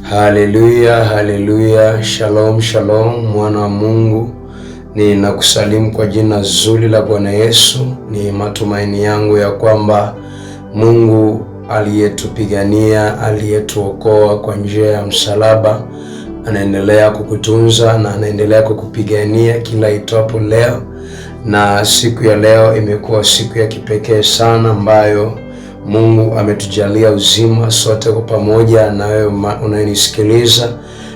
Haleluya, haleluya, shalom, shalom, mwana wa Mungu. Ninakusalimu kwa jina zuri la Bwana Yesu. Ni matumaini yangu ya kwamba Mungu aliyetupigania, aliyetuokoa kwa njia ya msalaba, anaendelea kukutunza na anaendelea kukupigania kila itwapo leo. Na siku ya leo imekuwa siku ya kipekee sana ambayo Mungu ametujalia uzima sote kwa pamoja, na wewe unayenisikiliza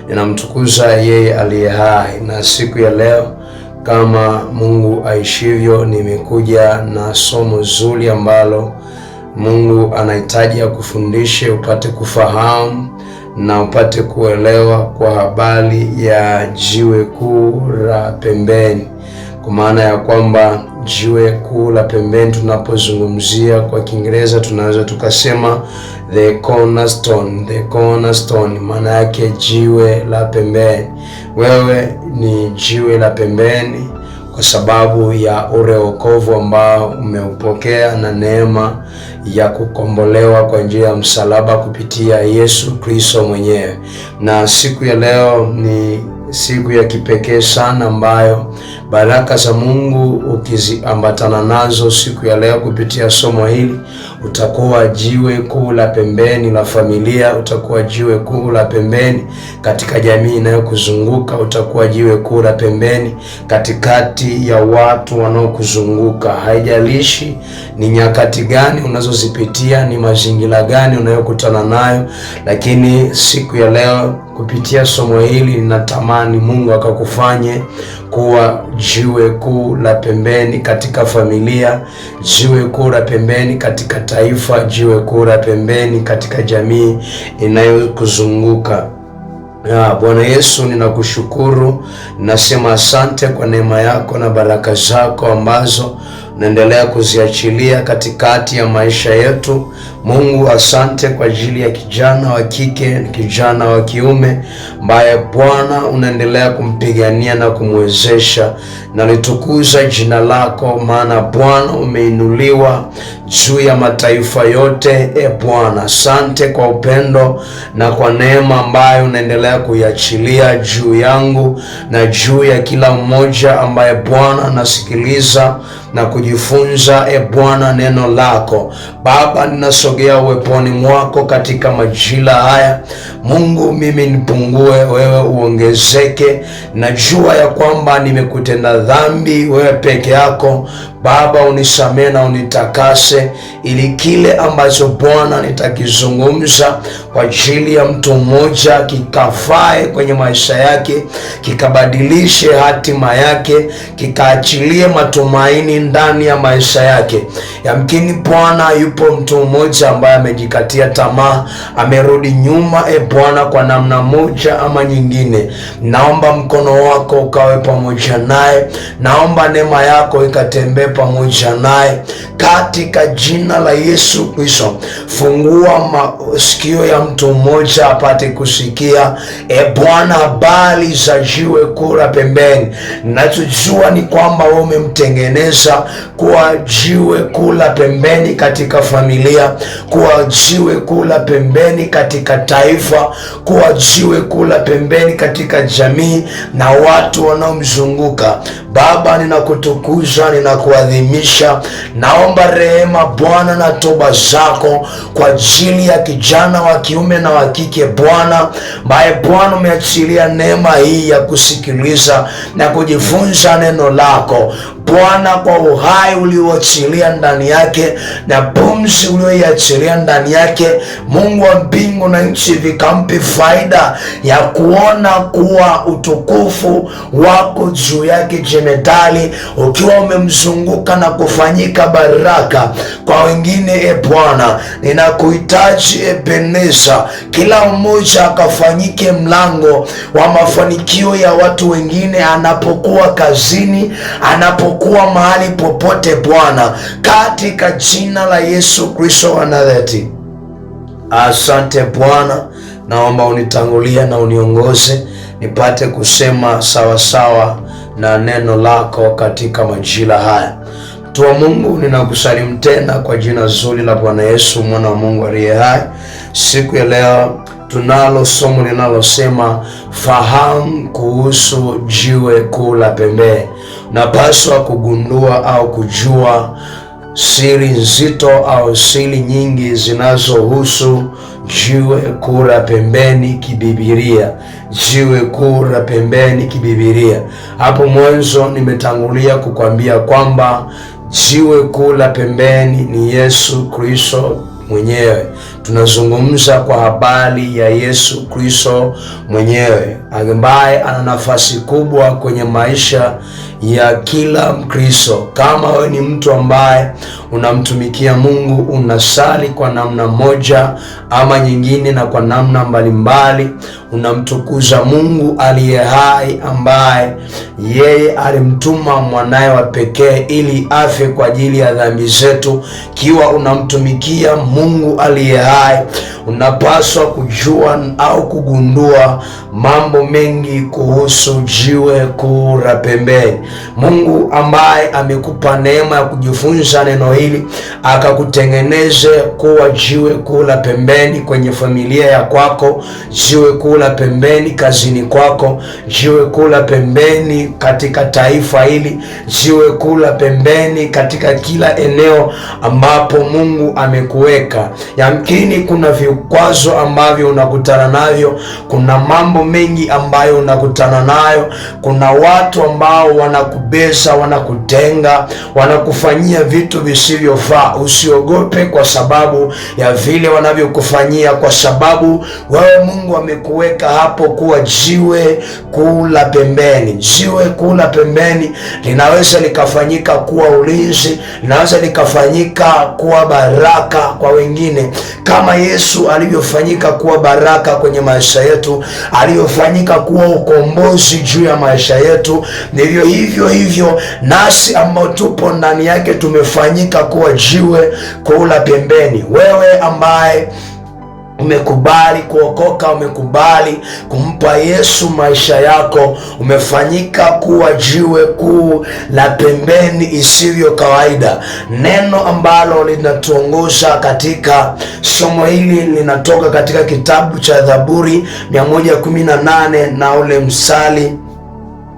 ninamtukuza yeye aliye hai. Na siku ya leo kama Mungu aishivyo, nimekuja na somo zuri ambalo Mungu anahitaji akufundishe upate kufahamu na upate kuelewa kwa habari ya jiwe kuu la pembeni. Kwa maana ya kwamba jiwe kuu la pembeni, tunapozungumzia kwa Kiingereza tunaweza tukasema the cornerstone, maana yake jiwe la pembeni. Wewe ni jiwe la pembeni kwa sababu ya ule wokovu ambao umeupokea na neema ya kukombolewa kwa njia ya msalaba kupitia Yesu Kristo mwenyewe. Na siku ya leo ni siku ya kipekee sana ambayo baraka za Mungu ukiziambatana nazo siku ya leo kupitia somo hili, utakuwa jiwe kuu la pembeni la familia, utakuwa jiwe kuu la pembeni katika jamii inayokuzunguka, utakuwa jiwe kuu la pembeni katikati ya watu wanaokuzunguka. Haijalishi ni nyakati gani unazozipitia, ni mazingira gani unayokutana nayo, lakini siku ya leo kupitia somo hili ninatamani Mungu akakufanye kuwa jiwe kuu la pembeni katika familia, jiwe kuu la pembeni katika taifa, jiwe kuu la pembeni katika jamii inayokuzunguka. Bwana Yesu, ninakushukuru, nasema asante kwa neema yako na baraka zako ambazo unaendelea kuziachilia katikati ya maisha yetu. Mungu, asante kwa ajili ya kijana wa kike, kijana wa kiume ambaye Bwana unaendelea kumpigania na kumwezesha. Nalitukuza jina lako, maana Bwana umeinuliwa juu ya mataifa yote. Bwana, asante kwa upendo na kwa neema ambayo unaendelea kuiachilia juu yangu na juu ya kila mmoja ambaye Bwana anasikiliza na kujifunza Bwana neno lako. Baba, ninasogea uweponi mwako katika majira haya. Mungu, mimi nipungue, wewe uongezeke. Najua ya kwamba nimekutenda dhambi, wewe peke yako Baba unisamehe na unitakase, ili kile ambacho Bwana nitakizungumza kwa ajili ya mtu mmoja kikafae kwenye maisha yake, kikabadilishe hatima yake, kikaachilie matumaini ndani ya maisha yake. Yamkini Bwana yupo mtu mmoja ambaye amejikatia tamaa, amerudi nyuma Bwana kwa namna moja ama nyingine. Naomba mkono wako ukawe pamoja naye, naomba neema yako ikatembee pamoja naye katika jina la Yesu Kristo. Fungua masikio ya mtu mmoja apate kusikia Bwana habari za jiwe kuu la pembeni. Nachojua ni kwamba wewe umemtengeneza kuwa jiwe kuu la pembeni katika familia, kuwa jiwe kuu la pembeni katika taifa, kuwa jiwe kuu la pembeni katika jamii na watu wanaomzunguka. Baba, ninakutukuza, ninakuadhimisha. Naomba rehema Bwana na toba zako kwa ajili ya kijana wa kiume na wa kike Bwana, ambaye Bwana umeachilia neema hii ya kusikiliza na kujifunza neno lako Bwana, kwa uhai ulioachilia ndani yake na pumzi ulioiachilia ndani yake. Mungu wa mbingu na nchi vikampe faida ya kuona kuwa utukufu wako juu yake jemedali, ukiwa umemzunguka na kufanyika baraka kwa wengine. Bwana, ninakuhitaji Ebeneza, kila mmoja akafanyike mlango wa mafanikio ya watu wengine, anapokuwa kazini, anapokuwa mahali popote Bwana, katika jina la Yesu Kristo wa Nazareti. Asante Bwana, naomba unitangulie na uniongoze nipate kusema sawa na neno lako katika majira haya. Mtu wa Mungu, ninakusalimu tena kwa jina zuri la Bwana Yesu, mwana wa Mungu aliye hai. Siku ya leo tunalo somo linalosema fahamu kuhusu jiwe kuu la pembeni. Unapaswa kugundua au kujua siri nzito au siri nyingi zinazohusu jiwe kuu la pembeni kibibilia. Jiwe kuu la pembeni kibibilia. Hapo mwanzo nimetangulia kukwambia kwamba jiwe kuu la pembeni ni Yesu Kristo mwenyewe. Tunazungumza kwa habari ya Yesu Kristo mwenyewe ambaye ana nafasi kubwa kwenye maisha ya kila Mkristo. Kama wewe ni mtu ambaye unamtumikia Mungu, unasali kwa namna moja ama nyingine na kwa namna mbalimbali, unamtukuza Mungu aliye hai, ambaye yeye alimtuma mwanaye wa pekee ili afe kwa ajili ya dhambi zetu. Kiwa unamtumikia Mungu aliye hai, unapaswa kujua au kugundua mambo mengi kuhusu jiwe kuu la pembeni. Mungu ambaye amekupa neema ya kujifunza neno hili, akakutengeneze kuwa jiwe kuu la pembeni kwenye familia ya kwako, jiwe kuu la pembeni kazini kwako, jiwe kuu la pembeni katika taifa hili, jiwe kuu la pembeni katika kila eneo ambapo Mungu amekuweka. Yamkini kuna vikwazo ambavyo unakutana navyo, kuna mambo mengi ambayo unakutana nayo, kuna watu ambao wanakubeza, wanakutenga, wanakufanyia vitu visivyofaa. Usiogope kwa sababu ya vile wanavyokufanyia, kwa sababu wewe Mungu amekuweka hapo kuwa jiwe kuu la pembeni. Jiwe kuu la pembeni linaweza likafanyika kuwa ulinzi, linaweza likafanyika kuwa baraka kwa wengine, kama Yesu alivyofanyika kuwa baraka kwenye maisha yetu, alivyofanyika kuwa ukombozi juu ya maisha yetu. Ndivyo hivyo nasi ambao tupo ndani yake tumefanyika kuwa jiwe kuu la pembeni. Wewe ambaye umekubali kuokoka, umekubali kumpa Yesu maisha yako, umefanyika kuwa jiwe kuu la pembeni isivyo kawaida. Neno ambalo linatuongoza katika somo hili linatoka katika kitabu cha Zaburi 118 na ule mstari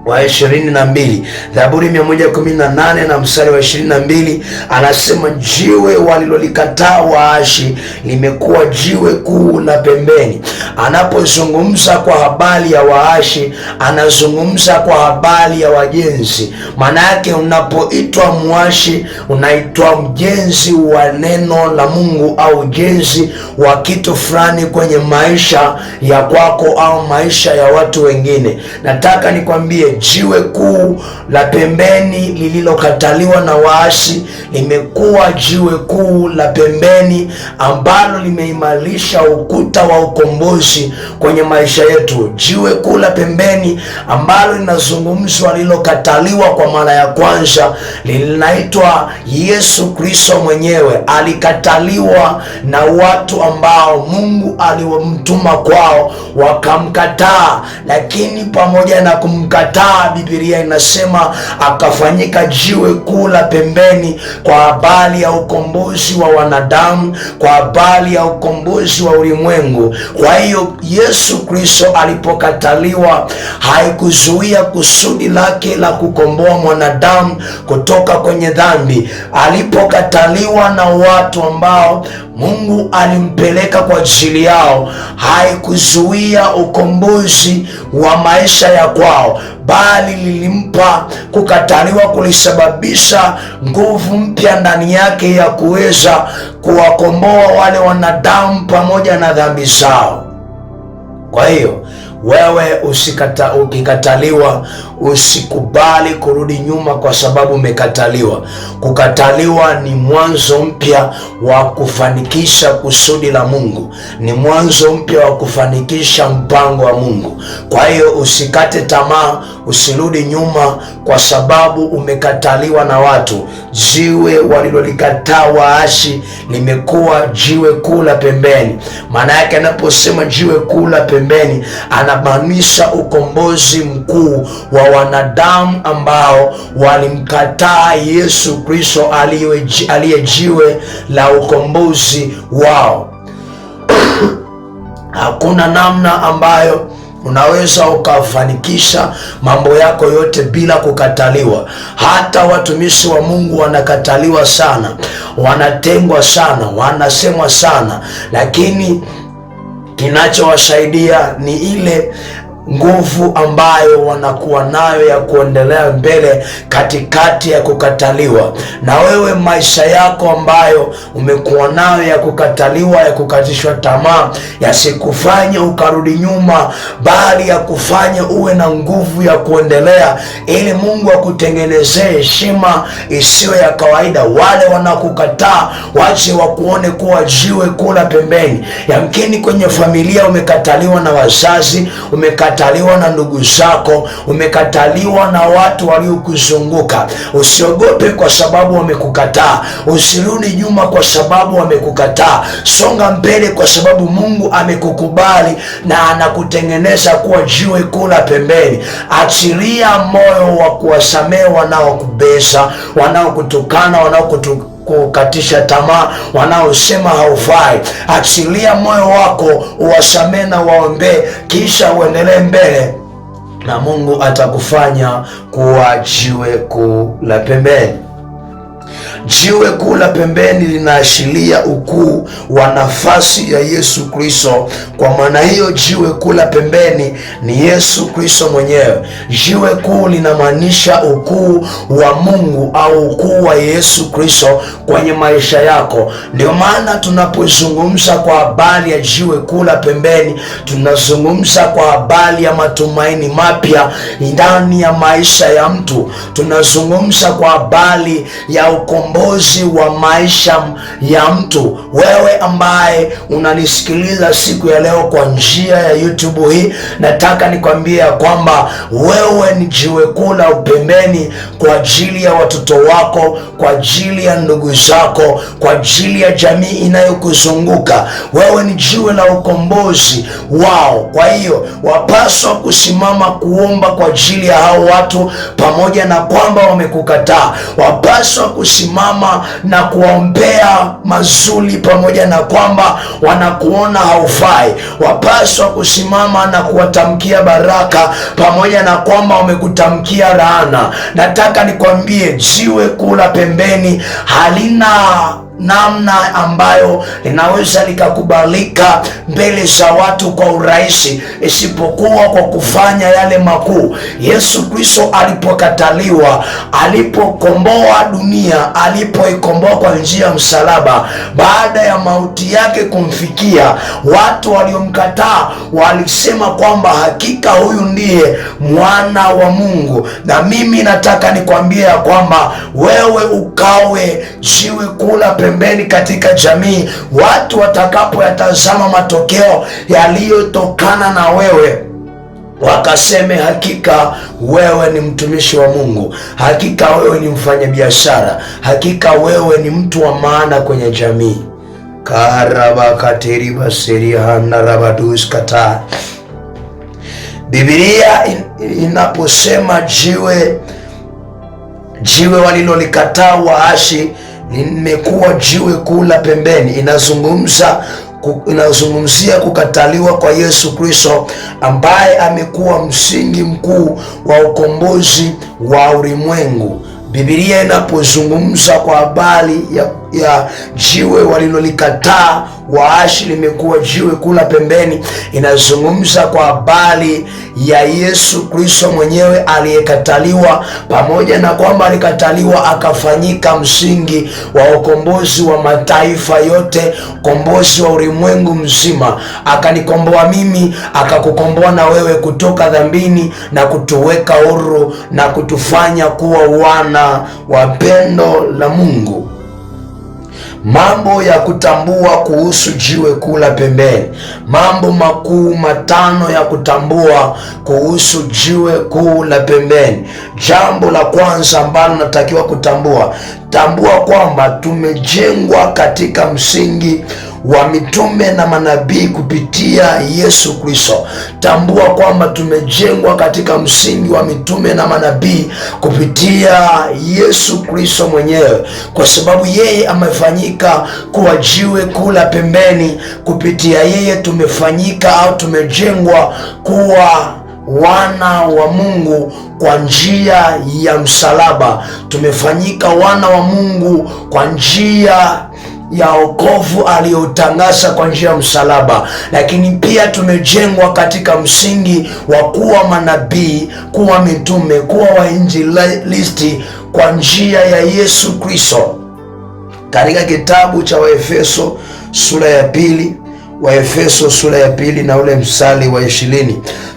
wa 22. Zaburi 118 na mstari wa 22 anasema, jiwe walilolikataa waashi limekuwa jiwe kuu la pembeni. Anapozungumza kwa habari ya waashi, anazungumza kwa habari ya wajenzi. Maana yake unapoitwa mwashi, unaitwa mjenzi wa neno la Mungu au ujenzi wa kitu fulani kwenye maisha ya kwako au maisha ya watu wengine. Nataka nikwambie, jiwe kuu la pembeni lililokataliwa na waashi limekuwa jiwe kuu la pembeni ambalo limeimarisha ukuta wa ukombozi kwenye maisha yetu. Jiwe kuu la pembeni ambalo linazungumzwa, lililokataliwa kwa mara ya kwanza, linaitwa Yesu Kristo mwenyewe. Alikataliwa na watu ambao Mungu alimtuma kwao, wakamkataa, lakini pamoja na kumkataa, Biblia inasema akafanyika jiwe kuu la pembeni kwa habari ya ukombozi wa wanadamu, kwa habari ya ukombozi wa ulimwengu. Kwa hiyo Yesu Kristo alipokataliwa, haikuzuia kusudi lake la kukomboa mwanadamu kutoka kwenye dhambi. Alipokataliwa na watu ambao Mungu alimpeleka kwa ajili yao, haikuzuia ukombozi wa maisha ya kwao, bali lilimpa kukataliwa kulisababisha nguvu mpya ndani yake ya kuweza kuwakomboa wale wanadamu pamoja na dhambi zao. Kwa hiyo wewe ukikataliwa, usikubali kurudi nyuma kwa sababu umekataliwa. Kukataliwa ni mwanzo mpya wa kufanikisha kusudi la Mungu, ni mwanzo mpya wa kufanikisha mpango wa Mungu. Kwa hiyo usikate tamaa, usirudi nyuma kwa sababu umekataliwa na watu. Jiwe walilolikataa waashi limekuwa jiwe kuu la pembeni. Maana yake anaposema jiwe kuu la pembeni, anamaanisha ukombozi mkuu wa wanadamu ambao walimkataa Yesu Kristo aliye jiwe la ukombozi wao. Hakuna namna ambayo unaweza ukafanikisha mambo yako yote bila kukataliwa. Hata watumishi wa Mungu wanakataliwa sana, wanatengwa sana, wanasemwa sana, lakini kinachowasaidia ni ile nguvu ambayo wanakuwa nayo ya kuendelea mbele katikati ya kukataliwa. Na wewe maisha yako ambayo umekuwa nayo ya kukataliwa, ya kukatishwa tamaa, yasikufanye ukarudi nyuma, bali ya kufanya uwe na nguvu ya kuendelea, ili Mungu akutengenezee heshima isiyo ya kawaida. Wale wanakukataa wache wakuone kuwa jiwe kula pembeni. Yamkini kwenye familia umekataliwa na wazazi, umekataliwa na ndugu zako, umekataliwa na watu waliokuzunguka. Usiogope kwa sababu wamekukataa, usirudi nyuma kwa sababu wamekukataa. Songa mbele kwa sababu Mungu amekukubali na anakutengeneza kuwa jiwe kula pembeni. Achilia moyo wa kuwasamehe wanaokubeza, wanaokutukana, kukatisha tamaa, wanaosema haufai. Achilia moyo wako, uwasamehe na waombee, kisha uendelee mbele, na Mungu atakufanya kuwa jiwe kuu la pembeni. Jiwe kuu la pembeni linaashiria ukuu wa nafasi ya Yesu Kristo. Kwa maana hiyo, jiwe kuu la pembeni ni Yesu Kristo mwenyewe. Jiwe kuu linamaanisha ukuu wa Mungu au ukuu wa Yesu Kristo kwenye maisha yako. Ndio maana tunapozungumza kwa habari ya jiwe kuu la pembeni, tunazungumza kwa habari ya matumaini mapya ndani ya maisha ya mtu. Tunazungumza kwa habari ya ukombozi wa maisha ya mtu. Wewe ambaye unanisikiliza siku ya leo kwa njia ya YouTube hii, nataka nikwambie ya kwamba wewe ni jiwe kuu la pembeni kwa ajili ya watoto wako, kwa ajili ya ndugu zako, kwa ajili ya jamii inayokuzunguka. Wewe ni jiwe la ukombozi wao. Kwa hiyo wapaswa kusimama kuomba kwa ajili ya hao watu, pamoja na kwamba wamekukataa. Wapaswa kusimama na kuombea mazuri, pamoja na kwamba wanakuona haufai. Wapaswa kusimama na kuwatamkia baraka, pamoja na kwamba wamekutamkia laana. Nataka nikwambie, jiwe kuu la pembeni halina namna ambayo linaweza likakubalika mbele za watu kwa urahisi, isipokuwa kwa kufanya yale makuu. Yesu Kristo alipokataliwa, alipokomboa dunia, alipoikomboa kwa njia ya msalaba, baada ya mauti yake kumfikia, watu waliomkataa walisema kwamba hakika huyu ndiye mwana wa Mungu. Na mimi nataka nikwambie ya kwamba wewe ukawe jiwe kuu la pembeni katika jamii. Watu watakapoyatazama matokeo yaliyotokana na wewe, wakaseme hakika wewe ni mtumishi wa Mungu, hakika wewe ni mfanyabiashara, hakika wewe ni mtu wa maana kwenye jamii. Karabakateribaserihanaраbaduskata. Biblia inaposema jiwe walilolikataa waashi limekuwa jiwe kuu la pembeni, inazungumzia kukataliwa kwa Yesu Kristo, ambaye amekuwa msingi mkuu wa ukombozi wa ulimwengu. Biblia inapozungumza kwa habari ya jiwe walilolikataa waashi limekuwa jiwe kuu la pembeni, inazungumza kwa habari ya Yesu Kristo mwenyewe aliyekataliwa. Pamoja na kwamba alikataliwa, akafanyika msingi wa ukombozi wa mataifa yote, ukombozi wa ulimwengu mzima. Akanikomboa mimi, akakukomboa na wewe kutoka dhambini na kutuweka huru na kutufanya kuwa wana wa pendo la Mungu. Mambo ya kutambua kuhusu jiwe kuu la pembeni. Mambo makuu matano ya kutambua kuhusu jiwe kuu la pembeni. Jambo la kwanza ambalo natakiwa kutambua, tambua kwamba tumejengwa katika msingi wa mitume na manabii kupitia Yesu Kristo. Tambua kwamba tumejengwa katika msingi wa mitume na manabii kupitia Yesu Kristo mwenyewe, kwa sababu yeye amefanyika kuwa jiwe kuu la pembeni. Kupitia yeye tumefanyika au tumejengwa kuwa wana wa Mungu kwa njia ya msalaba. Tumefanyika wana wa Mungu kwa njia ya wokovu aliyotangaza kwa njia ya msalaba, lakini pia tumejengwa katika msingi wa kuwa manabii, kuwa mitume, kuwa wainjilisti kwa njia ya Yesu Kristo. Katika kitabu cha Waefeso sura ya pili, Waefeso sura ya pili na ule mstari wa 20,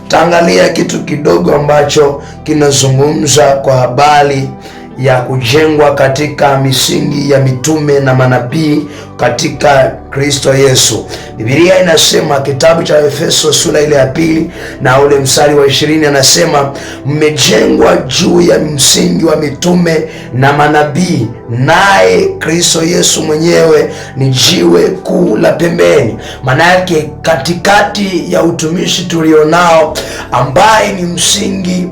taangalia kitu kidogo ambacho kinazungumza kwa habari ya kujengwa katika misingi ya mitume na manabii katika Kristo Yesu. Biblia inasema, kitabu cha Efeso sura ile ya pili na ule mstari wa 20, anasema mmejengwa juu ya msingi wa mitume na manabii, naye Kristo Yesu mwenyewe ni jiwe kuu la pembeni. Maana yake katikati ya utumishi tulionao, ambaye ni msingi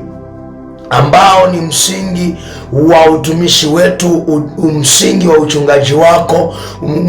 ambao ni msingi wa utumishi wetu, msingi wa uchungaji wako,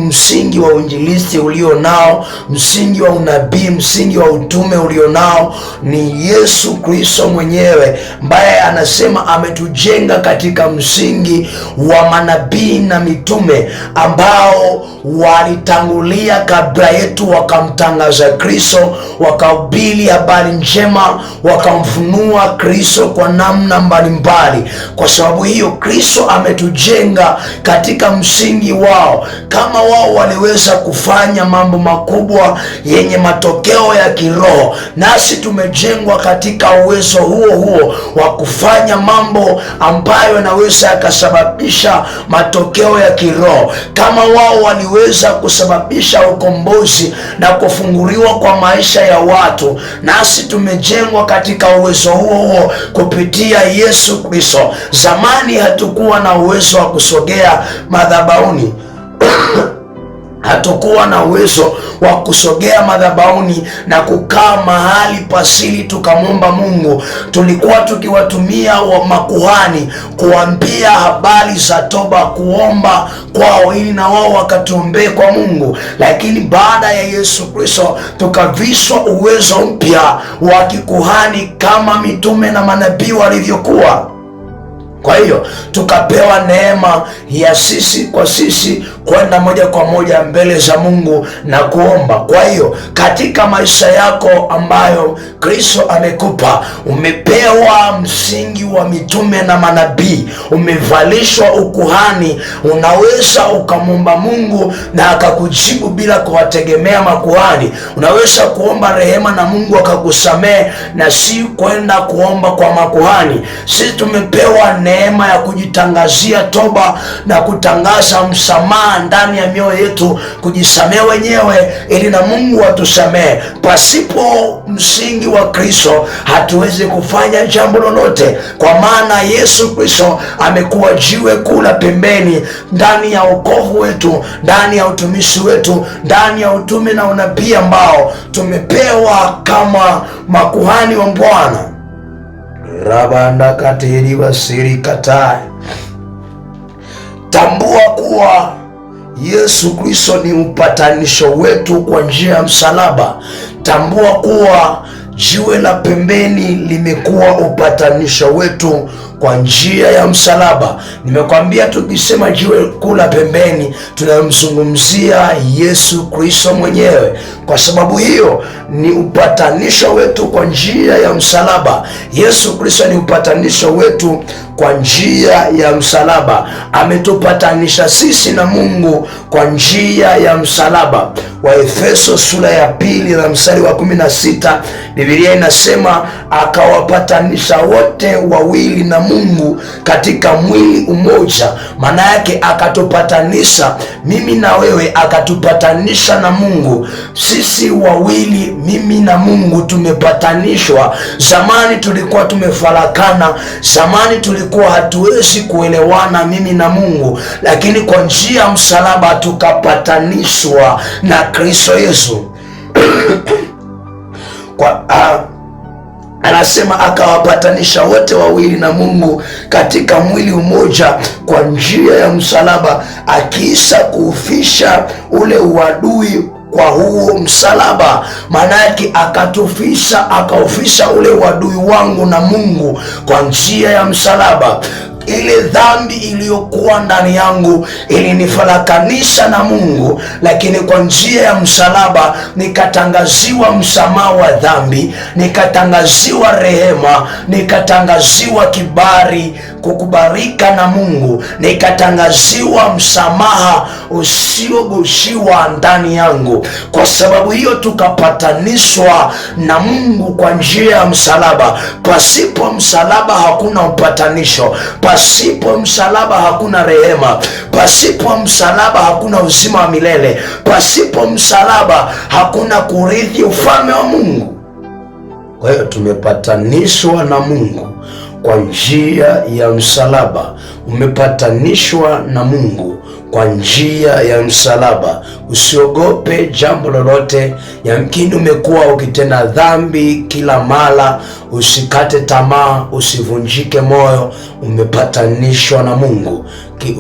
msingi wa uinjilisti ulionao, msingi wa unabii, msingi wa utume ulionao ni Yesu Kristo mwenyewe, ambaye anasema ametujenga katika msingi wa manabii na mitume ambao walitangulia kabla yetu, wakamtangaza Kristo, wakahubiri habari njema, wakamfunua Kristo kwa namna mbalimbali. Kwa sababu hiyo Kristo ametujenga katika msingi wao. Kama wao waliweza kufanya mambo makubwa yenye matokeo ya kiroho, nasi tumejengwa katika uwezo huo huo wa kufanya mambo ambayo yanaweza yakasababisha matokeo ya kiroho. Kama wao waliweza kusababisha ukombozi na kufunguliwa kwa maisha ya watu, nasi tumejengwa katika uwezo huo huo kupitia Yesu Kristo. Zamani hatukuwa na uwezo wa kusogea madhabahuni hatukuwa na uwezo wa kusogea madhabahuni na kukaa mahali pasili tukamwomba Mungu. Tulikuwa tukiwatumia wa makuhani kuambia habari za toba, kuomba kwao ili na wao wakatuombee kwa Mungu. Lakini baada ya Yesu Kristo tukavishwa uwezo mpya wa kikuhani kama mitume na manabii walivyokuwa. Kwa hiyo tukapewa neema ya sisi kwa sisi kwenda moja kwa moja mbele za Mungu na kuomba. Kwa hiyo katika maisha yako ambayo Kristo amekupa, umepewa msingi wa mitume na manabii, umevalishwa ukuhani. Unaweza ukamwomba Mungu na akakujibu bila kuwategemea makuhani. Unaweza kuomba rehema na Mungu akakusamehe na si kwenda kuomba kwa makuhani. Sisi tumepewa neema ya kujitangazia toba na kutangaza msamaha ndani ya mioyo yetu, kujisamehe wenyewe ili na Mungu atusamehe. Pasipo msingi wa Kristo hatuwezi kufanya jambo lolote, kwa maana Yesu Kristo amekuwa jiwe kuu la pembeni ndani ya wokovu wetu, ndani ya utumishi wetu, ndani ya utume na unabii ambao tumepewa kama makuhani wa Bwana. Rabanda katiri wasiri katai. Tambua kuwa Yesu Kristo ni upatanisho wetu kwa njia ya msalaba. Tambua kuwa jiwe la pembeni limekuwa upatanisho wetu kwa njia ya msalaba. Nimekwambia tukisema jiwe kuu la pembeni tunamzungumzia Yesu Kristo mwenyewe. Kwa sababu hiyo ni upatanisho wetu kwa njia ya msalaba. Yesu Kristo ni upatanisho wetu kwa njia ya msalaba. Ametupatanisha sisi na Mungu kwa njia ya msalaba. Waefeso sura ya pili na mstari wa 16, Biblia inasema akawapatanisha wote wawili na Mungu katika mwili umoja. Maana yake akatupatanisha mimi na wewe, akatupatanisha na Mungu. sisi wawili, mimi na Mungu, tumepatanishwa. Zamani tulikuwa tumefarakana, zamani tulikuwa hatuwezi kuelewana mimi na Mungu, lakini kwa njia ya msalaba tukapatanishwa na Kristo Yesu. Anasema akawapatanisha wote wawili na Mungu katika mwili mmoja kwa njia ya msalaba, akiisha kuufisha ule uadui kwa huo msalaba. Maana yake akaufisha ule uadui wangu na Mungu kwa njia ya msalaba. Ile dhambi iliyokuwa ndani yangu ilinifarakanisha na Mungu, lakini kwa njia ya msalaba nikatangaziwa msamaha wa dhambi, nikatangaziwa rehema, nikatangaziwa kibali, kukubalika na Mungu, nikatangaziwa msamaha usiogoshiwa ndani yangu. Kwa sababu hiyo tukapatanishwa na Mungu kwa njia ya msalaba. Pasipo msalaba hakuna upatanisho. Pasipo msalaba hakuna rehema. Pasipo msalaba hakuna uzima wa milele. Pasipo msalaba hakuna kurithi ufalme wa Mungu. Kwa hiyo tumepatanishwa na Mungu kwa njia ya msalaba. Umepatanishwa na Mungu kwa njia ya msalaba. Usiogope jambo lolote. Yamkini umekuwa ukitenda dhambi kila mara. Usikate tamaa, usivunjike moyo. Umepatanishwa na Mungu.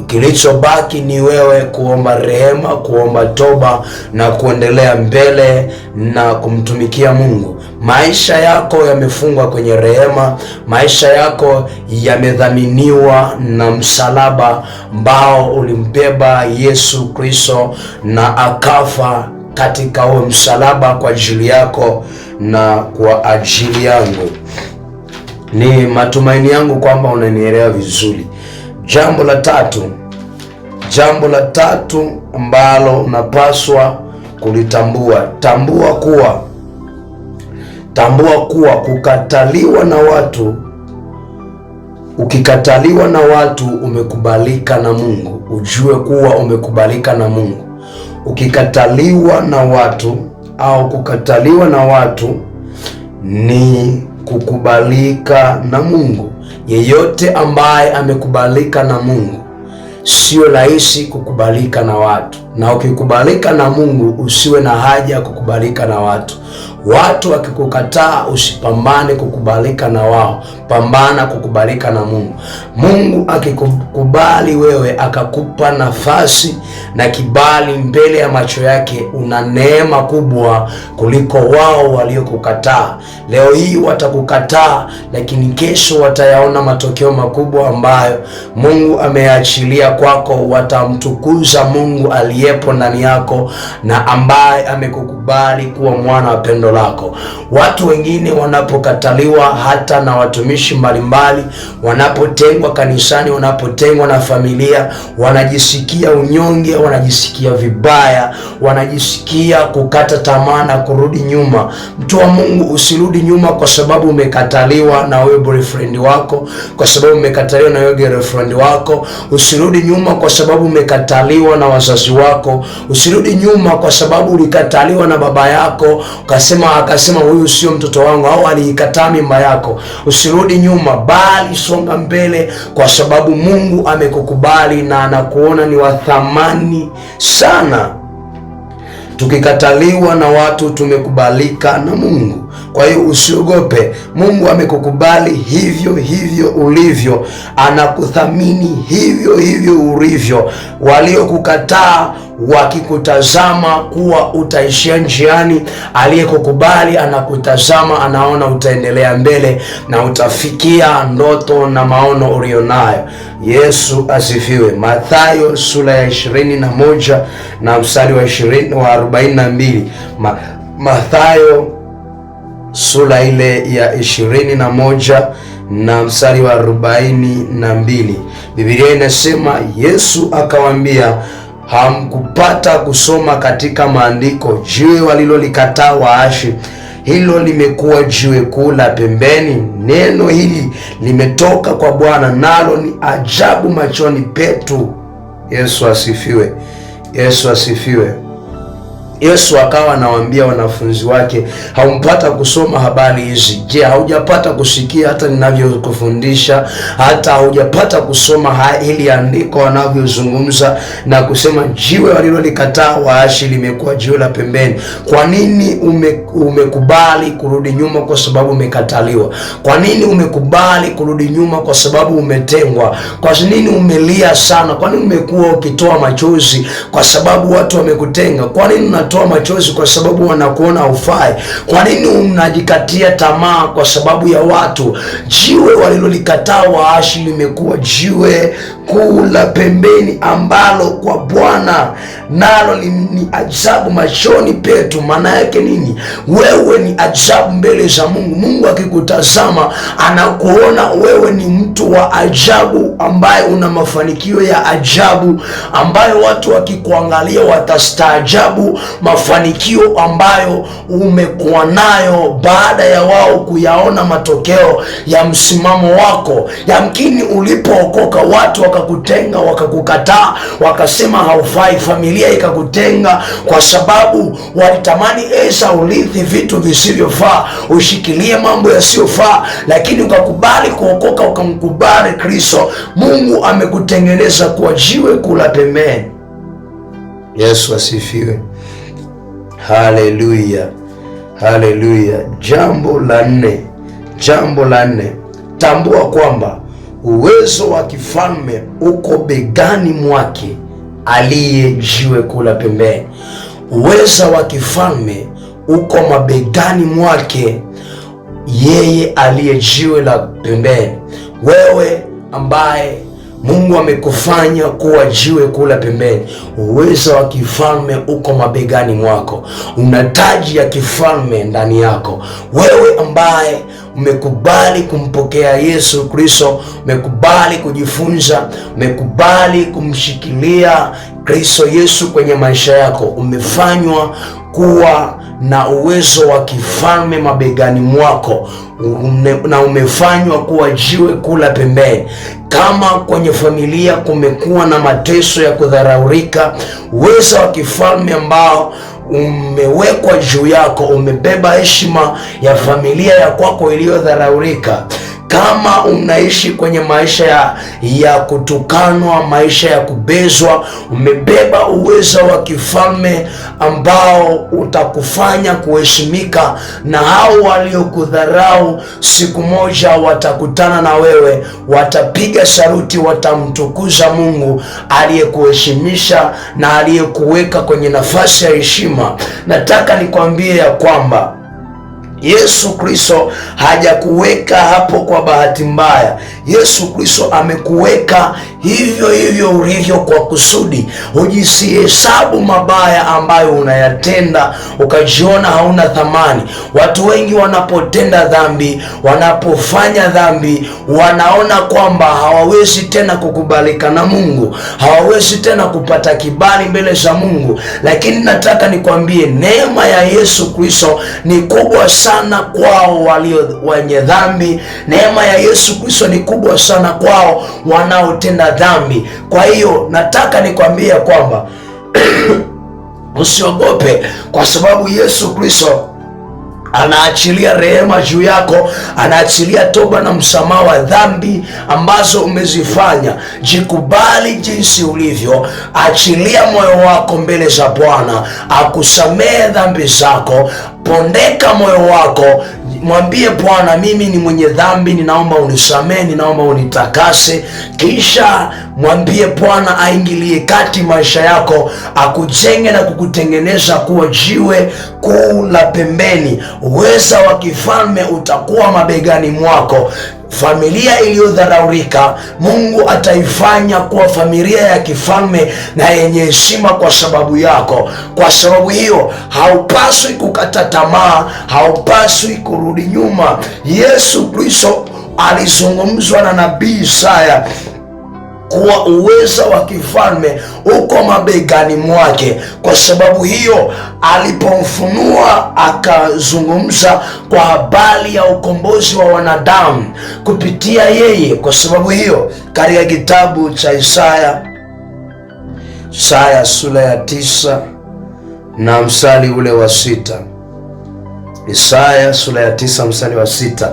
Kilichobaki ni wewe kuomba rehema, kuomba toba na kuendelea mbele na kumtumikia Mungu. Maisha yako yamefungwa kwenye rehema. Maisha yako yamedhaminiwa na msalaba ambao ulimbeba Yesu Kristo na akafa katika huo msalaba kwa ajili yako na kwa ajili yangu. Ni matumaini yangu kwamba unanielewa vizuri. Jambo la tatu ambalo unapaswa kulitambua, tambua kuwa kukataliwa na watu, ukikataliwa na watu umekubalika na Mungu. Ujue kuwa umekubalika na Mungu. Ukikataliwa na watu au kukataliwa na watu ni kukubalika na Mungu. Yeyote ambaye amekubalika na Mungu, sio rahisi kukubalika na watu. Na ukikubalika na Mungu, usiwe na haja ya kukubalika na watu. Watu wakikukataa, usipambane kukubalika na wao, pambana kukubalika na Mungu. Mungu akikukubali wewe, akakupa nafasi na kibali mbele ya macho yake, una neema kubwa kuliko wao waliokukataa. Leo hii watakukataa, lakini kesho watayaona matokeo makubwa ambayo Mungu ameachilia kwako. Watamtukuza Mungu aliyepo ndani yako na ambaye amekukubali kuwa mwana wa pendo lako. Watu wengine wanapokataliwa, hata na watumishi mbalimbali, wanapotengwa kanisani, wanapotengwa na familia, wanajisikia unyonge, wanajisikia vibaya, wanajisikia kukata tamaa na kurudi nyuma. Mtu wa Mungu, usirudi nyuma kwa sababu umekataliwa na wewe boyfriend wako, kwa sababu umekataliwa na wewe girlfriend wako. Usirudi nyuma kwa sababu umekataliwa na wazazi wako. Usirudi nyuma kwa sababu ulikataliwa na baba yako, akasema huyu sio mtoto wangu, au aliikataa mimba yako. Usirudi nyuma, bali songa mbele, kwa sababu Mungu amekukubali na anakuona ni wa thamani sana. Tukikataliwa na watu, tumekubalika na Mungu. Kwa hiyo usiogope. Mungu amekukubali hivyo hivyo ulivyo, anakuthamini hivyo hivyo ulivyo. Waliokukataa wakikutazama kuwa utaishia njiani, aliyekukubali anakutazama, anaona utaendelea mbele na utafikia ndoto na maono ulionayo. Yesu asifiwe. Mathayo sura ya 21 na mstari wa 42. Mathayo sura ile ya 21 na mstari wa 42. Biblia inasema, Yesu akawaambia, hamkupata kusoma katika maandiko, jiwe walilolikataa waashi, hilo limekuwa jiwe kuu la pembeni. Neno hili limetoka kwa Bwana, nalo ni ajabu machoni petu. Yesu asifiwe. Yesu asifiwe. Yesu akawa anawaambia wanafunzi wake, haumpata kusoma habari hizi? Je, haujapata kusikia hata ninavyokufundisha? Hata haujapata kusoma hili andiko wanavyozungumza na kusema, jiwe walilolikataa waashi limekuwa jiwe la pembeni? Kwa nini umekubali kurudi nyuma kwa sababu umekataliwa? Kwa nini umekubali kurudi nyuma kwa sababu umetengwa? Kwa nini umelia sana? Kwa nini umekuwa ukitoa machozi kwa sababu watu wamekutenga? Kwa nini unatoa machozi kwa sababu wanakuona haufai? Kwa nini unajikatia tamaa kwa sababu ya watu? Jiwe walilolikataa waashi limekuwa jiwe kuu la pembeni, ambalo kwa Bwana nalo ni ajabu machoni petu. Maana yake nini? Wewe ni ajabu mbele za Mungu. Mungu akikutazama anakuona wewe ni mtu wa ajabu, ambaye una mafanikio ya ajabu, ambayo watu wakikuangalia watastaajabu mafanikio ambayo umekuwa nayo baada ya wao kuyaona matokeo ya msimamo wako. Yamkini ulipookoka watu wakakutenga, wakakukataa, wakasema haufai. Familia ikakutenga kwa sababu walitamani eza ulithi vitu visivyofaa, ushikilie mambo yasiyofaa, lakini ukakubali kuokoka, ukamkubali Kristo. Mungu amekutengeneza kuwa jiwe kula pembeni. Yesu asifiwe. Haleluya, haleluya. Jambo la nne, tambua kwamba uwezo wa kifalme uko begani mwake aliye jiwe kula pembeni. Uwezo wa kifalme uko mabegani mwake yeye aliye jiwe la pembeni. Wewe ambaye Mungu amekufanya kuwa jiwe kula pembeni, uwezo wa kifalme uko mabegani mwako. Una taji ya kifalme ndani yako. Wewe ambaye umekubali kumpokea Yesu Kristo, umekubali kujifunza, umekubali kumshikilia Kristo Yesu kwenye maisha yako, umefanywa kuwa na uwezo wa kifalme mabegani mwako, na umefanywa kuwa jiwe kula pembeni. Kama kwenye familia kumekuwa na mateso ya kudharaurika, uwezo wa kifalme ambao umewekwa juu yako, umebeba heshima ya familia ya kwako iliyodharaurika. Kama unaishi kwenye maisha ya kutukanwa, maisha ya kubezwa, umebeba uwezo wa kifalme ambao utakufanya kuheshimika, na hao waliokudharau siku moja watakutana na wewe, watapiga saruti, watamtukuza Mungu aliyekuheshimisha na aliyekuweka kwenye nafasi ya heshima. Nataka nikwambie ya kwamba Yesu Kristo hajakuweka hapo kwa bahati mbaya. Yesu Kristo amekuweka hivyo hivyo ulivyo kwa kusudi. Ujisihesabu mabaya ambayo unayatenda ukajiona hauna thamani. Watu wengi wanapotenda dhambi, wanapofanya dhambi, wanaona kwamba hawawezi tena kukubalika na Mungu, hawawezi tena kupata kibali mbele za Mungu. Lakini nataka nikwambie, neema ya Yesu Kristo ni kubwa sana kwao walio wenye dhambi. Neema ya Yesu Kristo ni kubwa sana kwao wanaotenda dhambi. Kwa hiyo nataka nikwambie kwamba usiogope, kwa sababu Yesu Kristo anaachilia rehema juu yako, anaachilia toba na msamaha wa dhambi ambazo umezifanya. Jikubali jinsi ulivyo, achilia moyo wako mbele za Bwana, akusamehe dhambi zako. Pondeka moyo wako, mwambie Bwana, mimi ni mwenye dhambi, ninaomba unisamehe, ninaomba unitakase. Kisha mwambie Bwana aingilie kati maisha yako, akujenge na kukutengeneza kuwa jiwe kuu la pembeni. Uweza wa kifalme utakuwa mabegani mwako. Familia iliyodharaurika, Mungu ataifanya kuwa familia ya kifalme na yenye heshima kwa sababu yako. Kwa sababu hiyo, haupaswi kukata tamaa, haupaswi kurudi nyuma. Yesu Kristo alizungumzwa na nabii Isaya kuwa uweza wa kifalme uko mabegani mwake. Kwa sababu hiyo, alipomfunua akazungumza kwa habari ya ukombozi wa wanadamu kupitia yeye. Kwa sababu hiyo, katika kitabu cha Isaya sura ya 9 na mstari ule wa 6. Isaya sura ya 9 mstari wa 6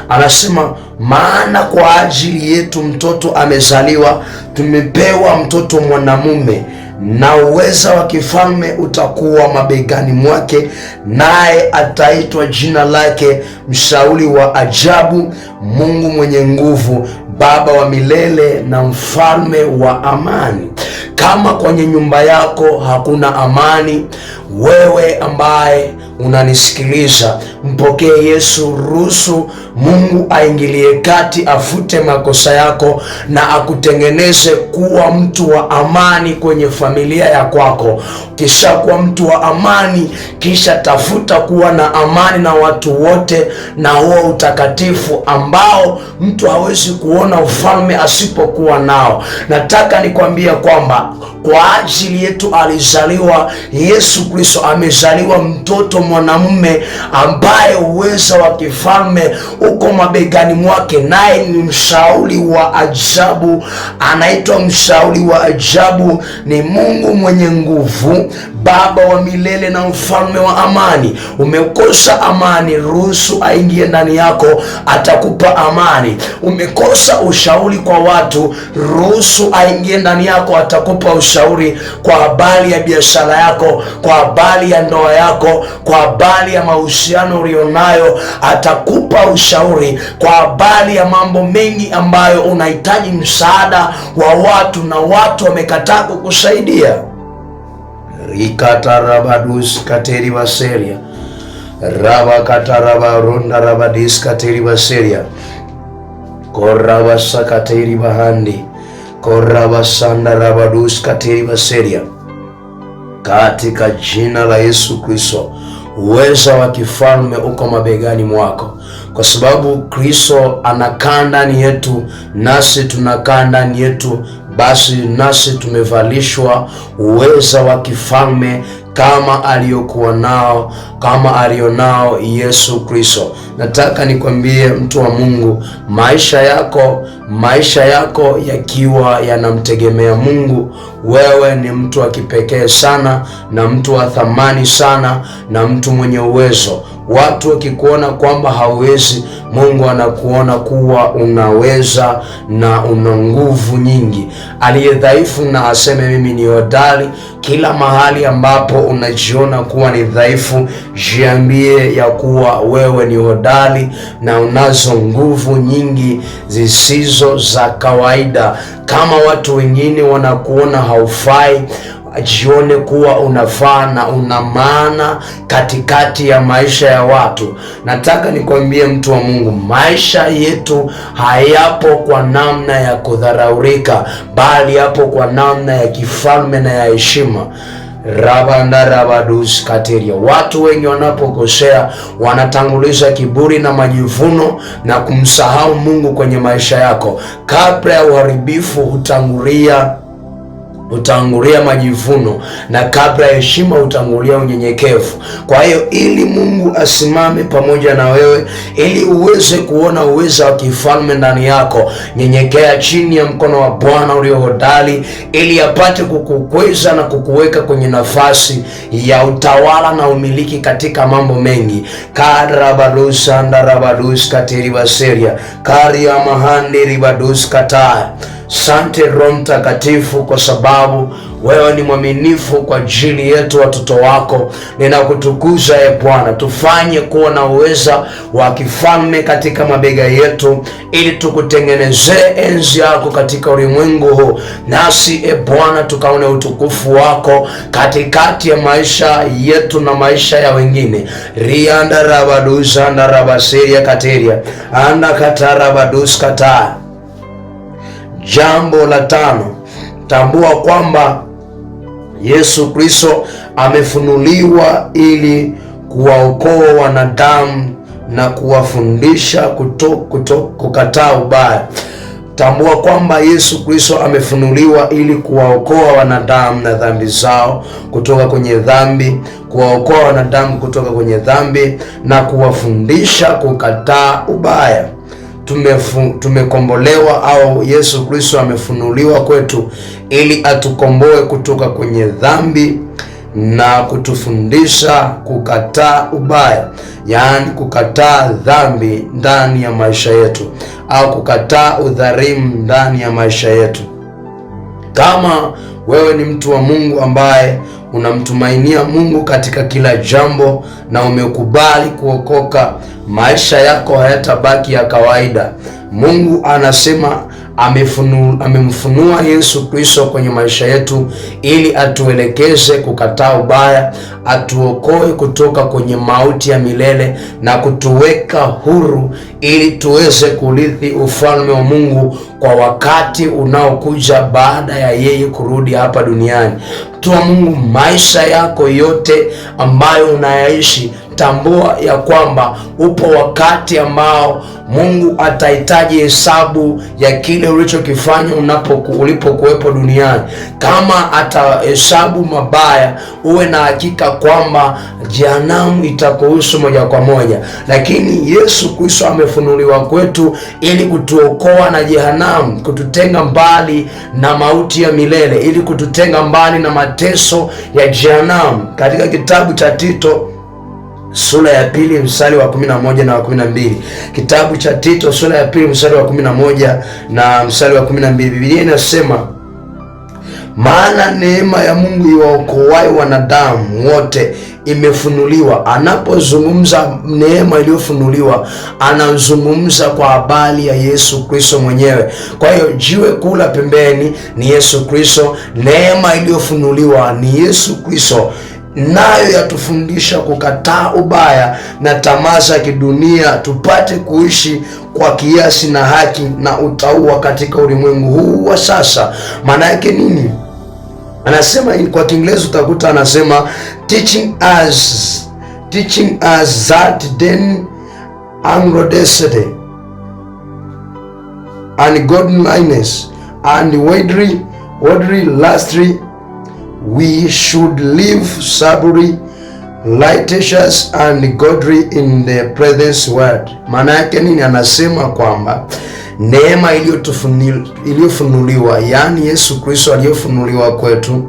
anasema, maana kwa ajili yetu mtoto amezaliwa, tumepewa mtoto mwanamume, na uweza wa kifalme utakuwa mabegani mwake, naye ataitwa jina lake Mshauri wa Ajabu, Mungu mwenye nguvu, Baba wa milele na Mfalme wa amani. Kama kwenye nyumba yako hakuna amani, wewe ambaye unanisikiliza, mpokee Yesu. Ruhusu Mungu aingilie kati, afute makosa yako na akutengeneze kuwa mtu wa amani kwenye familia ya kwako. Kisha kuwa mtu wa amani, kisha tafuta kuwa na amani na watu wote, na huo utakatifu ambao mtu hawezi kuona ufalme asipokuwa nao. Nataka nikwambie kwamba kwa ajili yetu alizaliwa Yesu Kristo, amezaliwa mtoto mwanamume ambaye uweza wa kifalme uko mabegani mwake, naye ni mshauri wa ajabu. Anaitwa mshauri wa ajabu, ni Mungu mwenye nguvu, Baba wa milele na Mfalme wa amani. Umekosa amani, ruhusu aingie ndani yako, atakupa amani. Umekosa ushauri kwa watu, ruhusu aingie ndani yako, atakupa ushauri kwa habari ya biashara yako, kwa habari ya ndoa yako, kwa habari ya mahusiano ulionayo, atakupa ushauri kwa habari ya mambo mengi ambayo unahitaji msaada wa watu na watu wamekataa kukusaidia. Rikatarabadus kateri baseria raba kataraba ronda rabadis kateri baseria korabasa kateri bahandi korabasanda rabadus kateri baseria. Katika jina la Yesu Kristo, uweza wa kifalme uko mabegani mwako, kwa sababu Kristo anakaa ndani yetu, nasi tunakaa ndani yetu. Basi nasi tumevalishwa uweza wa kifalme kama alionao Yesu Kristo. Nataka nikwambie mtu wa Mungu, maisha yako yakiwa yanamtegemea Mungu, wewe ni mtu wa kipekee sana, na mtu wa thamani sana, na mtu mwenye uwezo. Watu wakikuona kwamba hauwezi, Mungu anakuona kuwa unaweza na una nguvu nyingi. Aliye dhaifu na aseme mimi ni hodari. Kila mahali ambapo unajiona kuwa ni dhaifu, jiambie ya kuwa wewe ni hodari na unazo nguvu nyingi zisizo za kawaida. Kama watu wengine wanakuona haufai, jione kuwa unafaa na una maana katikati ya maisha ya watu. Nataka nikwambie mtu wa Mungu, maisha yetu hayapo kwa namna ya kudharaurika, bali yapo kwa namna ya kifalme na ya heshima. Rabanda rabadus kateria. Watu wengi wanapokosea wanatanguliza kiburi na majivuno na kumsahau Mungu kwenye maisha yako. Kabla ya uharibifu hutangulia majivuno, na kabla ya heshima hutangulia unyenyekevu. Kwa hiyo ili Mungu asimame pamoja na wewe, ili uweze kuona uwezo wa kifalme ndani yako, nyenyekea chini ya mkono wa Bwana ulio hodari, ili apate kukukweza na kukuweka kwenye nafasi ya utawala na umiliki katika mambo mengi. Karabadus andarabadus katiribaseria karia mahandi ribadus kataya. Sante Roho Mtakatifu, kwa sababu wewe ni mwaminifu kwa ajili yetu watoto wako. Ninakutukuza Bwana, tufanye kuwa na uweza wa kifalme katika mabega yetu, ili tukutengenezee enzi yako katika ulimwengu huu, nasi Bwana tukaone utukufu wako katikati ya maisha yetu na maisha ya wengine. Rianda rabadus anda rabaseria kateria anda katarabadus kata. Jambo la 5, tambua kwamba Yesu Kristo amefunuliwa ili kuwaokoa wanadamu na kuwafundisha kukataa ubaya. Tambua kwamba Yesu Kristo amefunuliwa ili kuwaokoa wanadamu na dhambi zao kutoka kwenye dhambi, kuwaokoa wanadamu kutoka kwenye dhambi na kuwafundisha kukataa ubaya. Tumekombolewa, au Yesu Kristo amefunuliwa kwetu ili atukomboe kutoka kwenye dhambi na kutufundisha kukataa ubaya, yaani kukataa dhambi ndani ya maisha yetu, au kukataa udhalimu ndani ya maisha yetu. Kama wewe ni mtu wa Mungu ambaye unamtumainia Mungu katika kila jambo na umekubali kuokoka, maisha yako hayatabaki ya kawaida. Mungu anasema amemfunua Yesu Kristo kwenye maisha yetu ili atuelekeze kukataa ubaya, atuokoe kutoka kwenye mauti ya milele na kutuweka huru ili tuweze kurithi ufalme wa Mungu kwa wakati unaokuja baada ya yeye kurudi hapa duniani. Mtu wa Mungu, maisha yako yote ambayo unayaishi, tambua ya kwamba upo wakati ambao Mungu atahitaji hesabu ya kile ulichokifanya ulipokuwepo duniani. Kama atahesabu mabaya, uwe na hakika kwamba jehanamu itakuhusu moja kwa moja. Lakini Yesu Kristo amefunuliwa kwetu ili kutuokoa na jehanamu, kututenga mbali na mauti ya milele, ili kututenga mbali na mateso ya jehanamu. Katika kitabu cha Tito sura ya 2 mstari wa 11 na wa 12. Kitabu cha Tito sura ya 2 mstari wa 11 na mstari wa 12, Biblia inasema, maana neema ya Mungu iwaokoaye wanadamu wote imefunuliwa. Anapozungumza neema iliyofunuliwa, anazungumza kwa habari ya Yesu Kristo mwenyewe. Kwa hiyo jiwe kuu la pembeni ni Yesu Kristo, neema iliyofunuliwa ni Yesu Kristo, nayo yatufundisha kukataa ubaya na tamaa za kidunia, tupate kuishi kwa kiasi na haki na utauwa katika ulimwengu huu wa sasa. Maana yake nini? Anasema, kwa Kiingereza utakuta anasema teaching us that then ungodliness and godliness and worldly lustry we should live soberly, righteous and godly in the present world. Maana yake nini? Anasema kwamba neema iliyofunuliwa, yaani Yesu Kristo aliyofunuliwa kwetu,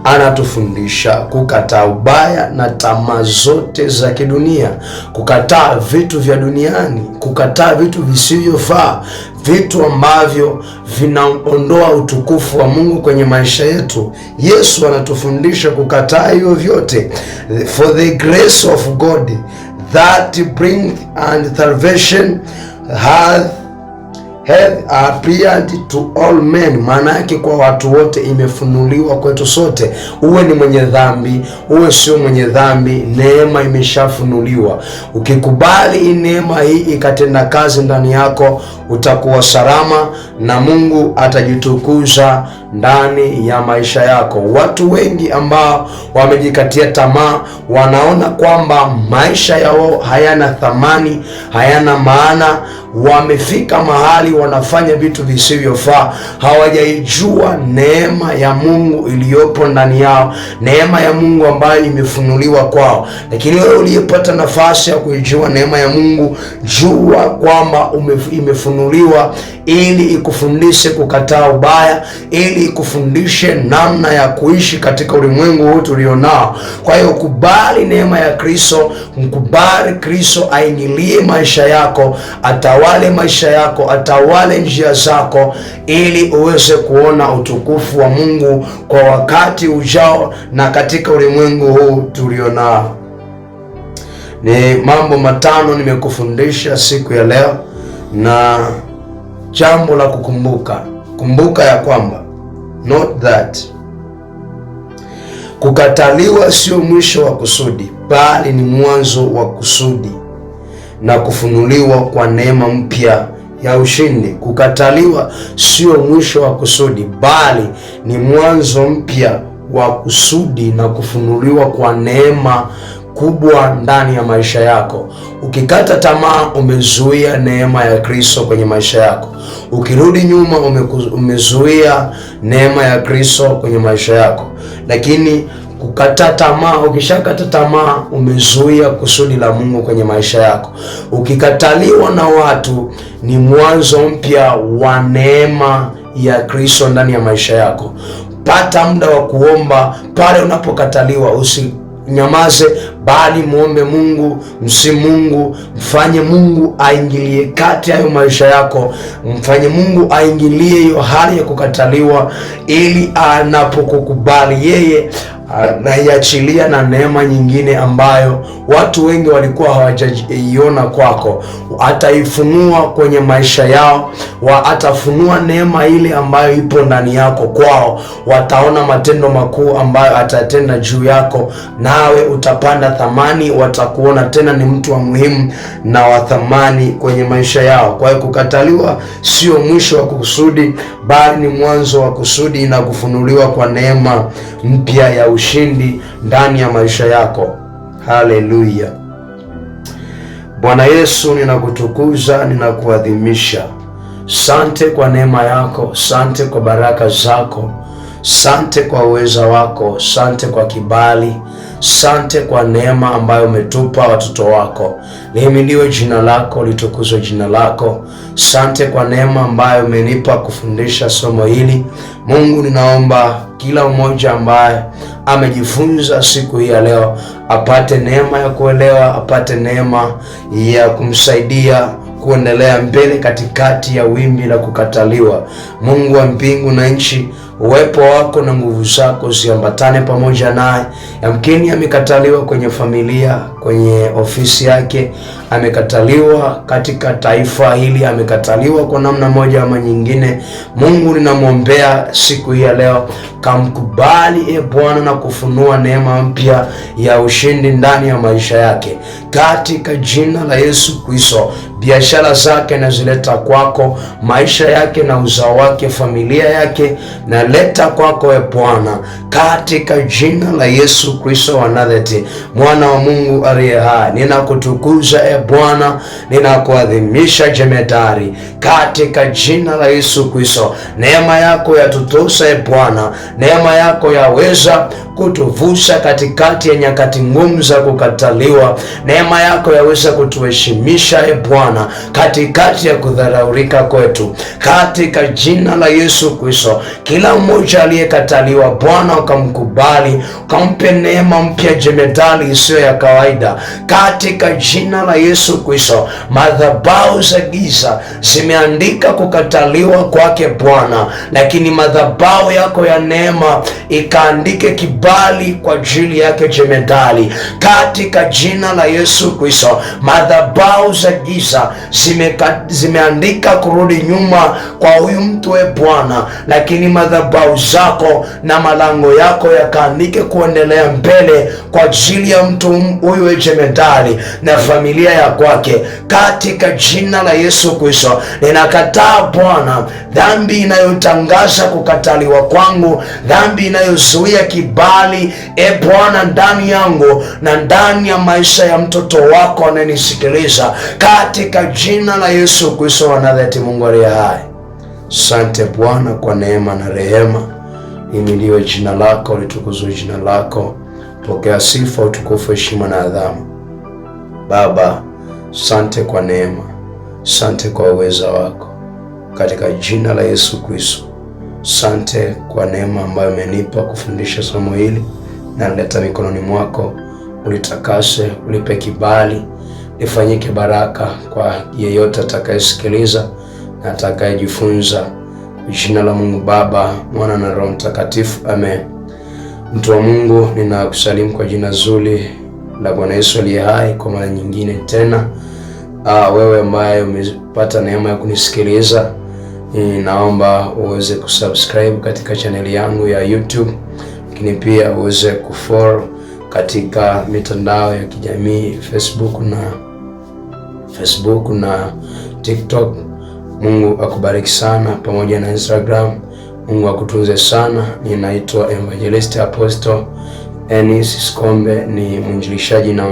anatufundisha kukataa ubaya na tamaa zote za kidunia, kukataa vitu vya duniani, kukataa vitu visivyofaa, vitu ambavyo vinaondoa utukufu wa Mungu kwenye maisha yetu. Yesu anatufundisha kukataa hivyo vyote. For the grace of God that brings and salvation hath appeared to all men. Maana yake kwa watu wote imefunuliwa kwetu sote. Uwe ni mwenye dhambi, uwe sio mwenye dhambi, neema imeshafunuliwa. Ukikubali neema hii ikatenda kazi ndani yako, utakuwa salama na Mungu atajitukuza ndani ya maisha yako. Watu wengi ambao wamejikatia tamaa, wanaona kwamba maisha yao hayana thamani, hayana maana, wamefika mahali wanafanya vitu visivyofaa, hawajaijua neema ya Mungu iliyopo ndani yao, neema ya Mungu ambayo imefunuliwa kwao. Lakini wewe uliyepata nafasi ya kuijua neema ya Mungu, jua kwamba imefunuliwa ili ikufundishe kukataa ubaya, ili ikufundishe namna ya kuishi katika ulimwengu huu tulionao. Kwa hiyo kubali neema ya Kristo, mkubali Kristo aingilie maisha yako, atawale maisha yako, atawale njia zako, ili uweze kuona utukufu wa Mungu kwa wakati ujao na katika ulimwengu huu tulionao. Ni mambo matano nimekufundisha siku ya leo, na jambo la kukumbuka, kumbuka ya kwamba note that kukataliwa sio mwisho wa kusudi, bali ni mwanzo wa kusudi na kufunuliwa kwa neema mpya ya ushindi. Kukataliwa sio mwisho wa kusudi, bali ni mwanzo mpya wa kusudi na kufunuliwa kwa neema kubwa ndani ya maisha yako. Ukikata tamaa, umezuia neema ya Kristo kwenye maisha yako. Ukirudi nyuma, umezuia neema ya Kristo kwenye maisha yako. Lakini kukata tamaa, ukishakata tamaa, umezuia kusudi la Mungu kwenye maisha yako. Ukikataliwa na watu, ni mwanzo mpya wa neema ya Kristo ndani ya maisha yako. Pata muda wa kuomba pale unapokataliwa. Nyamaze, bali muombe Mungu, Mungu, mfanye Mungu aingilie kati hayo maisha yako, mfanye Mungu aingilie hiyo hali ya kukataliwa, ili anapokukubali yeye anaiachilia na neema nyingine ambayo watu wengi walikuwa hawajaiona kwako. Ataifunua kwenye maisha yao, atafunua neema ile ambayo ipo ndani yako kwao. Wataona matendo makuu ambayo atatenda juu yako, nawe utapanda thamani. Watakuona tena ni mtu wa muhimu na wa thamani kwenye maisha yao. Kwa hiyo kukataliwa sio mwisho wa kusudi, bali ni mwanzo wa kusudi na kufunuliwa kwa neema mpya ya ushindi ndani ya maisha yako. Haleluya. Bwana Yesu, ninakutukuza, ninakuadhimisha. Sante kwa neema yako, sante kwa baraka zako, sante kwa uweza wako, sante kwa kibali, sante kwa neema ambayo umetupa watoto wako. Lihimidiwe jina lako, litukuzwe jina lako. Sante kwa neema ambayo umenipa kufundisha somo hili. Mungu, ninaomba kila mmoja ambaye amejifunza siku hii ya leo apate neema ya kuelewa, apate neema ya kumsaidia kuendelea mbele katikati ya wimbi la kukataliwa. Mungu wa mbingu na nchi, uwepo wako na nguvu zako ziambatane pamoja naye. Yamkini amekataliwa kwenye familia, kwenye ofisi yake, amekataliwa katika taifa hili, amekataliwa kwa namna moja ama nyingine. Mungu, ninamwombea siku hii ya leo, kamkubali Bwana na kufunua neema mpya ya ushindi ndani ya maisha yake, katika jina la Yesu Kristo. Biashara zake nazileta kwako, maisha yake na uzao wake, familia yake na leta kwako Bwana, katika jina la Yesu Kristo wa Nazareti, mwana wa Mungu aliye hai. Ninakutukuza Bwana, ninakuadhimisha jemedari, katika jina la Yesu Kristo. Neema yako yatutosha Bwana, neema yako yaweza kutuvusha katikati ya nyakati ngumu za kukataliwa. Neema yako yaweza kutuheshimisha Bwana, katikati ya kudharaurika kwetu, katika jina la Yesu Kristo. Kila mmoja aliyekataliwa Bwana, ukamkubali, ukampe neema mpya jemedali isiyo ya kawaida, katika jina la Yesu Kristo. Madhabahu za giza zimeandika kukataliwa kwake Bwana, lakini madhabahu yako ya neema ikaandike kibali kwa ajili yake jemedali, katika jina la Yesu Kristo. Madhabahu za giza zimeandika kurudi nyuma kwa huyu mtu Bwana, lakini madhabahu zako na malango yako yakaandike kuendelea mbele kwa ajili ya mtu huyu jemedali na familia ya kwake, katika jina la Yesu Kristo. Ninakataa Bwana dhambi inayotangaza kukataliwa kwangu, dhambi inayozuia kibali Bwana ndani yangu na ndani ya maisha ya mtoto wako anayenisikiliza, katika jina la Yesu Kristo wa Nazareti, Mungu aliye hai. Asante Bwana kwa neema na rehema. Himidiwe jina lako, litukuzwe jina lako. Pokea sifa, utukufu, heshima na adhamu. Baba, asante kwa neema, asante kwa uweza wako, katika jina la Yesu Kristo. Asante kwa neema ambayo umenipa kufundisha somo hili, na naleta mikononi mwako. Ulitakase, ulipe kibali, lifanyike baraka kwa yeyote atakayesikiliza na atakayejifunza. Jina la Mungu Baba, Mwana na Roho Mtakatifu, amen. Mtu wa Mungu, ninakusalimu kwa jina zuri la Bwana Yesu aliye hai kwa mara nyingine tena. Wewe ambaye umepata neema ya kunisikiliza, naomba uweze kusubscribe katika channel yangu ya YouTube, lakini pia uweze kufollow katika mitandao ya kijamii Facebook na TikTok. Mungu akubariki sana, pamoja na Instagram. Mungu akutunze sana. Ninaitwa Evangelist Apostle Enis Skombe, ni mwinjilishaji na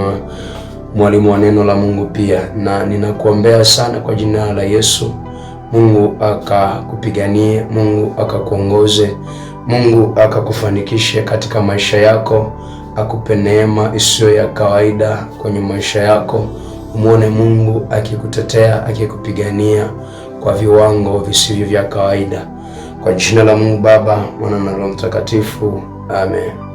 mwalimu wa neno la Mungu pia, na ninakuombea sana kwa jina la Yesu. Mungu akakupiganie, Mungu akakuongoze, Mungu akakufanikishe katika maisha yako, akupe neema isiyo ya kawaida kwenye maisha yako. Umuone Mungu akikutetea, akikupigania kwa viwango visivyo vya kawaida. Kwa jina la Mungu Baba, Mwana na Roho Mtakatifu. Amen.